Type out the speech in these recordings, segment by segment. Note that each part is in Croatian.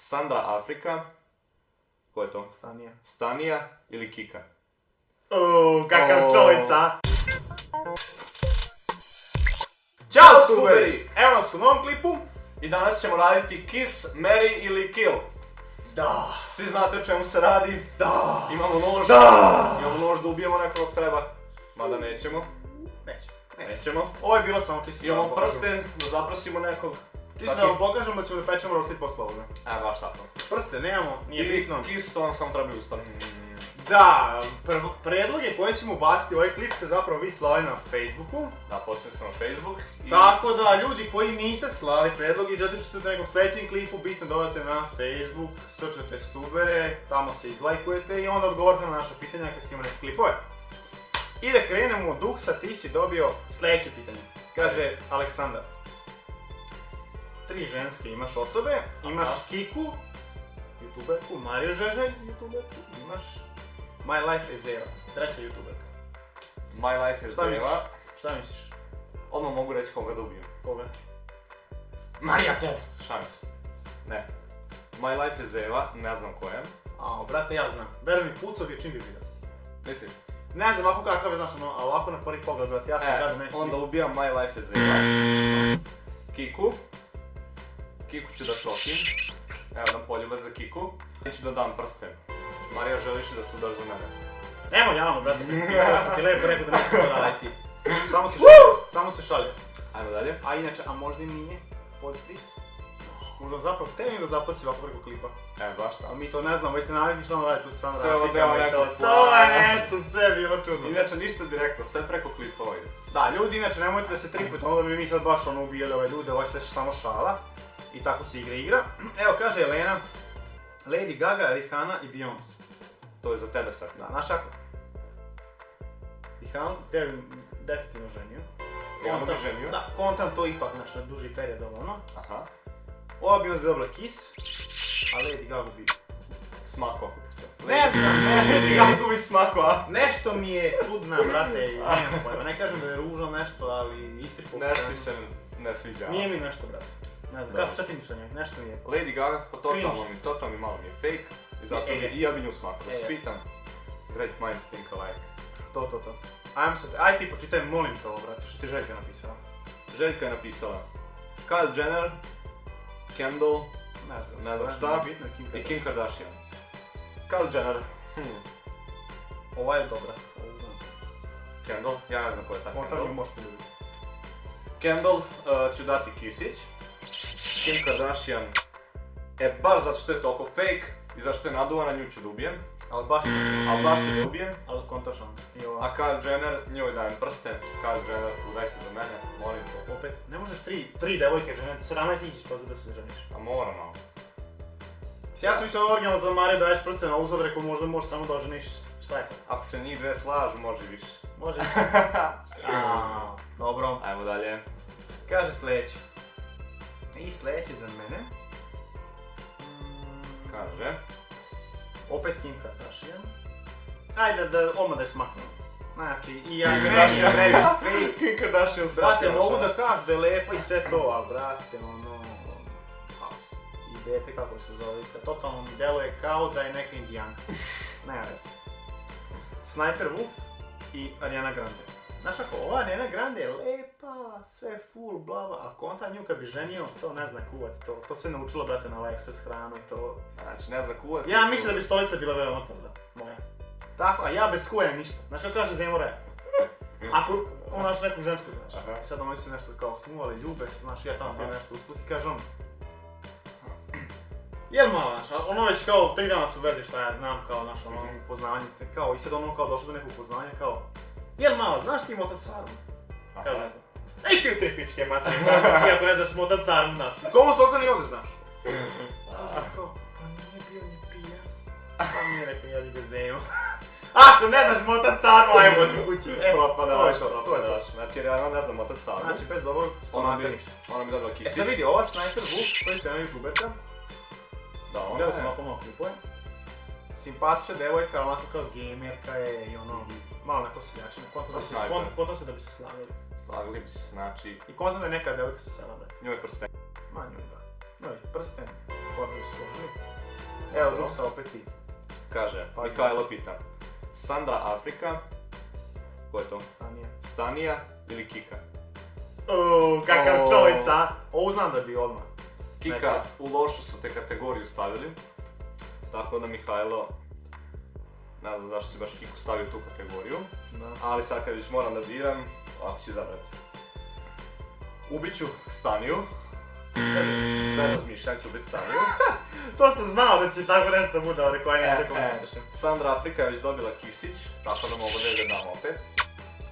Sandra Afrika. Ko je to? Stanija. Stanija ili Kika? Kakav choice, a? Ćao, stuberi! Evo nas u novom klipu. I danas ćemo raditi Kiss, Marry ili Kill. Da. Svi znate o čemu se radi. Da. Imamo nož. Da. Imamo nož da ubijemo nekog treba. Mada nećemo. Nećemo. Ovo je bilo samo čisto. Imamo prsten da zaprosimo nekog. Čisto da vam pokažemo da ćemo da pečemo roštilj posle ovoga. Baš tako. Prste nemamo, nije bitno. I Kiss, to nam samo treba ustan. Da, predloge koje ćemo ubaciti u ovaj klip se zapravo vi slali na Facebooku. Da, poslije sam na Facebook. Tako da, ljudi koji niste slali predloge i želite ćete u nekom sljedećem klipu, bitno da odete na Facebook, srčete stubere, tamo se izlajkujete i onda odgovorite na naše pitanja kad si imamo neke klipove. I da krenemo od Duksa, ti si dobio sljedeće pitanje. Kaže Aleksandar. 3 ženske imaš osobe, imaš Kiku, youtuberku, Mariju Žeželj, youtuberku, imaš My Life is Eva, treća youtuberka. My Life is Eva. Šta misliš? Odmah mogu reći koga da ubijem. Koga? Marija tebe! Šans. Ne. My Life is Eva, ne znam ko je. Brate, ja znam. Veruj mi, pucov je čim bi vidio. Misliš? Ne znam ovako kakav je, znaš ono, a ovako na prvi pogled, brate, ja sam gledao neki. Onda ubijam My Life is Eva. Kiku. Kiku ću da šokim. Evo nam poljubac za Kiku. Neću da dam prsten. Marija, želiš da se udaš za mene? Nemo javno, brate. Ja sam ti lepo rekao da neću to raditi. Samo se šalje. Ajmo dalje. A inače, a možda i nije podpis. Možda zapravo hteli da zaprosi ovako preko klipa. Baš tako. Ali mi to ne znamo, vi ste navikli što nam radite, to se samo sve radite. To je nešto sve bilo čudno. Inače ništa direktno, sve preko klipova ide. Da, ljudi, inače nemojte da se tripujete, onda bi mi sad baš ono ubijali ove ljude, ovo je sve samo šala. I tako se igra. Evo kaže Elena, Lady Gaga, Rihanna i Beyoncé. To je za tebe sad. Da, znaš ako? Rihanna, te bi definitivno ženio. Ja bi ženio? Da, kontam to ipak naš na duži period ono. Aha. Ova Beyoncé bi dobila Kiss, a Lady Gaga bi... Smako. Ne znam, Lady Gaga bi smako, a? Nešto mi je čudna, brate, i nemam pojma. Ne kažem da je ružno nešto, ali istri pokušam. Nešto ti se ne sviđa. Nije mi nešto, brate. Ne znam, kako šta ti mišlja njeg, nešto mi je... Lady Gaga, pa totalno mi malo mi je fake. I zato i ja bi nju smakao. Spitam. Great minds think alike. To. Aj ti počitaj, molim te ovo, brate, što ti Željka napisala. Željka je napisala Kylie Jenner, Kendall, ne znam šta, i Kim Kardashian. Kylie Jenner, Ova je dobra, ovo znam. Kendall, ja ne znam ko je ta Kendall. Onda mi možete ljubiti. Kendall ću dati Kisić. Kim Kardashian, baš zato što je toliko fake i zašto je naduvana, nju ću da ubijem. Ali baš ću da ubijem. Ali kontašan. A Kylie Jenner, njoj dajem prsten. Kylie Jenner, udaj se za mene, molim te. Opet, ne možeš tri devojke žene, 17 ićiš pa da se ženiš. A moram malo. Ja sam mislio originalno za Mariju daješ prsten, a ovo sad rekao možda možeš samo da oženiš, šta je sad? Ako se njih dve slažu, može više. Može više. Dobro. Ajmo dalje. Kaže sljedeće. I sljedeće za mene. Kaže. Opet Kim Kardashian. Ajde da odmah da je smaknemo. Znači, i ja Kardashian previše fake. Kim Kardashian sve. Brate, mogu da kažu da je lepa i sve to, ali brate, ono... I dete kako se zove, sve totalno mi deluje kao da je neka indijanka. Nema veze. Sniper Wolf i Ariana Grande. Znaš ako, ova Ariana Grande je lepa, sve full, blava, ali konta nju kad bi ženio, to ne zna kuvati, to se naučilo, brate, na ovaj ekspres hranu i to... Znači, ne zna kuvati... Ja mislim da bi stolica bila veoma tvrda, moja. Tako, a ja bez kuvanja ništa. Znaš kako kaže Zemora? Ako on naš neku žensku, znaš, sad oni su nešto kao snuvali, ljube se, znaš, ja tamo bio nešto usput i kaže on... Jel malo, znaš, ono već kao 3 dana su u vezi šta ja znam, kao naš ono upoznavanje, kao i sad ono kao došlo do nekog upoznavanja, kao... Jel malo, znaš ti motat Sarmu? Kaže ne znam. Ej ti u te pičke materije, znaš ti ako ne znaš motat Sarmu, znaš. I ko ono se okreni ovdje, znaš. Kaže kao, pa nije bio ni pijan. Pa mi je rekao, ja bi ga zeo. Ako ne znaš motat Sarmu, ajmo si kući. Propadaš. Znači, realno ne znam motat Sarmu. Znači, bez dobrog stomaka ništa. Ona bi dobila Kisić. Sad vidi, ova Sniper Wolf, koji ste jedna youtuberka. Da, ona gledao sam ovako malo klipove. Simpatična devojka, onako kao gamerka je i ono, malo neko seljačina. Kontam se da bi se slagali. Slagali bi se, znači... I kontam da je neka devojka sa sela, brate. Njoj prsten. Ma njoj da. No i prsten, hodaju složili. Evo, Bruksa opet ti. Kaže, Pazi. Mihajlo pita. Sandra Afrika. Ko je to? Stanija. Stanija ili Kika? Kakav choice, a? Ovo znam da bi odmah. Kika, u lošu su te kategoriju stavili. Tako da Mihajlo, ne znam zašto si baš Kiku stavio u tu kategoriju. Da. Ali sad kad već moram da biram, ovako ću izabrati. Ubit ću Staniju. Bez razmišljanja ću ubit Staniju. To sam znao da će tako nešto bude, ali koja ne znam komentarišem. Sandra Afrika je već dobila Kisić, tako da mogu da je dam opet.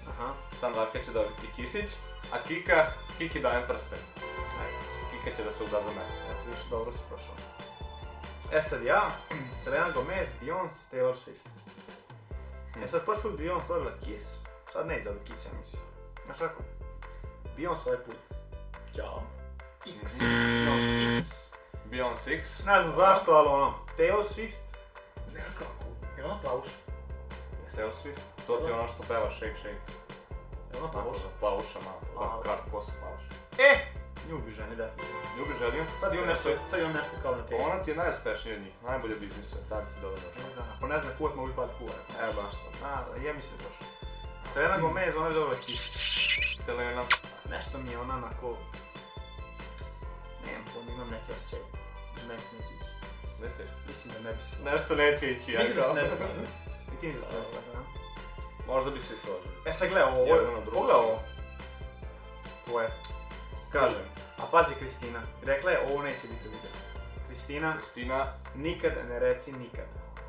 Aha. Sandra Afrika će dobiti Kisić, a Kiki dajem prsten. Kika će da se uda za mene. Eto, više dobro si prošao. E sad ja, Selena Gomez, Beyoncé, Taylor Swift. E sad prošli put Beyoncé dobila Kiss, sad neće dobiti Kiss, ja mislim. Znaš kako? Beyoncé ovaj put. Ćao. X. Beyoncé X. Beyoncé X. Ne znam zašto, ali ono, Taylor Swift, nekako, je ona plavuša? Taylor Swift. To ti je ono što peva Shake Shake. Je ona plavuša? Plavuša malo, Plavuša. kratko kosu plavuša. Nju bi ženi definitivno. Ljubi želju. Sad imam nešto kao na Taylor. Ona ti je najuspješnija od njih, najbolje biznisu je, tako ti dobro došao. Da, ako ne znam kuvat, mogu pati kuvat. Evo baš to. Je mi se došlo. Selena Gomez, ona je dobila Kiss. Selena. Nešto mi je ona onako... Nemam pojma, imam neki osjećaj. Nešto neće ići. Misliš? Mislim da ne bi se složio. Nešto neće ići, ja Mislim da se kao. ne bi složio. I ti mi da se ne bi složio, a? Možda bi se i složili. E sad gledaj ovo, Jedan od drugog. pogledaj ovo. Tvoje. Kažem, A pazi Kristina, rekla je ovo neće biti video. Kristina, Kristina, nikad ne reci nikad.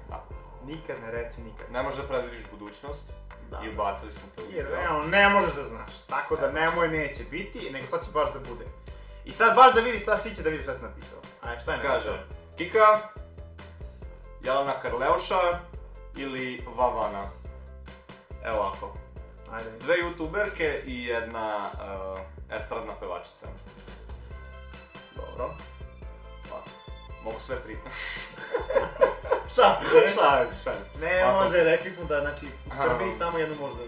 da, Nikad ne reci nikad. ne možeš da predvidiš budućnost Da. i ubacili smo to u Jer video. realno ne možeš da znaš, tako da nemoj neće biti, nego sad će baš da bude. I sad baš da vidiš šta svi će da vidiš šta si napisao. Ajde, šta je napisao? Kaže, Kika, Jelena Karleuša ili Vavana. Evo ovako, Ajde. dve youtuberke i jedna estradna pevačica. Dobro. Pa, mogu sve tri. Šta? Šalim se. Ne Ovako. može, rekli smo da znači u Aha. Srbiji samo jednu možda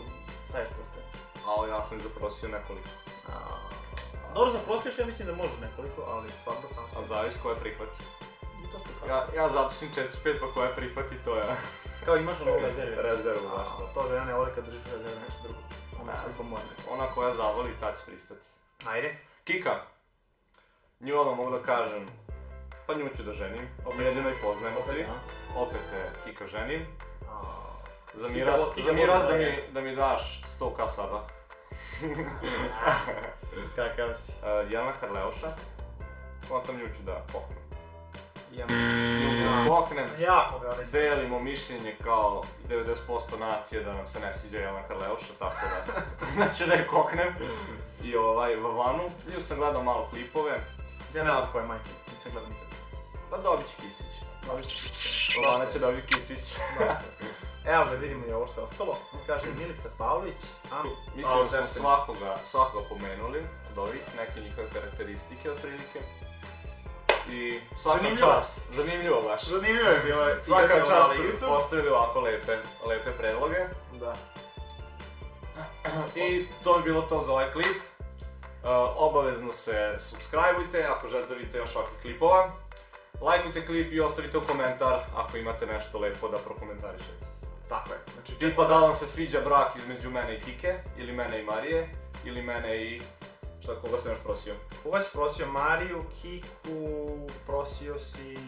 staviš proste. A ja sam zaprosio nekoliko. Dobro, zaprostiš, ja mislim da može nekoliko, ali stvarno sam A zavisi ko je prihvati. I to što kako. Ja zapisim 4-5 pa ko je prihvati, to je Kao imaš ono u rezervi. rezervu baš to. To žena ne voli kad držiš u rezervi nešto drugo. Ona Ne sve znam. pomogne. Ona koja zavoli, ta će pristati. Ajde. Kika. Nju odmah mogu da kažem, pa nju ću da ženim. Opet. Jedino i poznajemo Opet, svi. a? Opet te Kika ženim. A, Za Kika miraz, Kika za miraz voli da mi daš 100k sada. Kakav si. Jelena Karleuša. Potom nju ću da poknem. Ja Nju mislim. ću poknem. Jako ga ne Delimo mišljenje kao 90% nacije da nam se ne sviđa Jelena Karleuša, tako da znači da je koknem. I Vavanu, nju sam gledao malo klipove, Ja ne znam ko je majke, nisam gledao nikad. pa dobit će Kisić. Dobit ću. Vavana će dobiti Kisić. Evo da vidimo i ovo što je ostalo. Kaže Milica Pavlić, Mislim da smo svakoga pomenuli od ovih, neke njihove karakteristike otprilike. I svaka Zanimljivo. čast, zanimljivo baš. Zanimljivo je bilo. Svaka čast su postavili ovako lepe predloge. Da. I to je bilo to za ovaj klip. Obavezno se subscribeujte ako želite da vidite još ovakvih klipova. Lajkujte klip i ostavite u komentar ako imate nešto lepo da prokomentarišete. Tako je. Znači, Tipa da vam se sviđa brak između mene i Kike, ili mene i Marije, ili mene i... Šta, koga sam još prosio? koga si prosio? Mariju, Kiku, prosio si...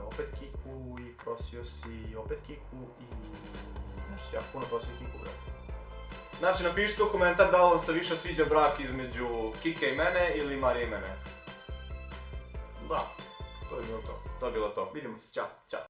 opet Kiku i prosio si opet Kiku i... Možda si jako puno prosio Kiku, brate. Znači napišite u komentar da li vam se više sviđa brak između Kike i mene ili Marije i mene. Da, to je bilo to. To je bilo to. Vidimo se, ćao. Ćao.